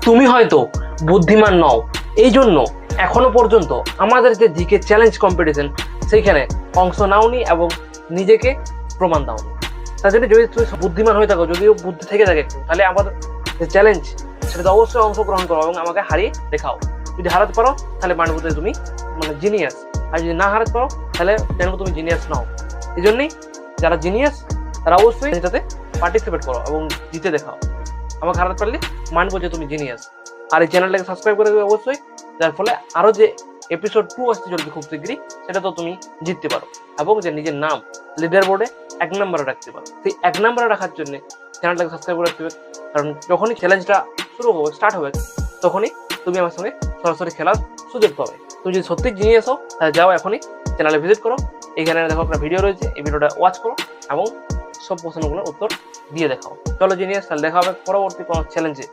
তুমি হয়তো বুদ্ধিমান নও, এই জন্য এখনো পর্যন্ত আমাদের যে জিকে চ্যালেঞ্জ কম্পিটিশন সেইখানে অংশ নাওনি এবং নিজেকে প্রমাণ দাওনি। তার জন্য যদি তুমি বুদ্ধিমান হয়ে থাকো, যদিও বুদ্ধি থেকে থাকে একটু, তাহলে আমাদের যে চ্যালেঞ্জ সেটাতে অবশ্যই অংশগ্রহণ করো এবং আমাকে হারিয়ে দেখাও। যদি হারাতে পারো তাহলে মানবো যে তুমি জিনিয়াস, আর যদি না হারাতে পারো তাহলে জানবো তুমি জিনিয়াস নাও। এই জন্যই যারা জিনিয়াস তারা অবশ্যই এটাতে পার্টিসিপেট করো এবং জিতে দেখাও। আমাকে হারাতে পারলে মানবো যে তুমি জিনিয়াস। আর এই চ্যানেলটাকে সাবস্ক্রাইব করে দেবে অবশ্যই, যার ফলে আরও যে এপিসোড 2 আসতে চলবে খুব শীঘ্রই, সেটা তো তুমি জিততে পারো এবং যে নিজের নাম লিডার বোর্ডে 1 নম্বরে রাখতে পারো। সেই 1 নম্বরে রাখার জন্য চ্যানেলটাকে সাবস্ক্রাইব করে রাখতে হবে, কারণ যখনই চ্যালেঞ্জটা শুরু হবে, স্টার্ট হবে, তখনই তুমি আমার সঙ্গে সরাসরি খেলার সুযোগ পাবে। তুমি যদি সত্যি জিনিয়াস হও তাহলে যাও এখনই চ্যানেলে ভিজিট করো, এইখানে দেখো একটা ভিডিও রয়েছে, এই ভিডিওটা ওয়াচ করো এবং সব প্রশ্নগুলোর উত্তর দিয়ে দেখাও। চলো জিনিয়াস, তাহলে দেখা হবে পরবর্তী কোনো চ্যালেঞ্জে।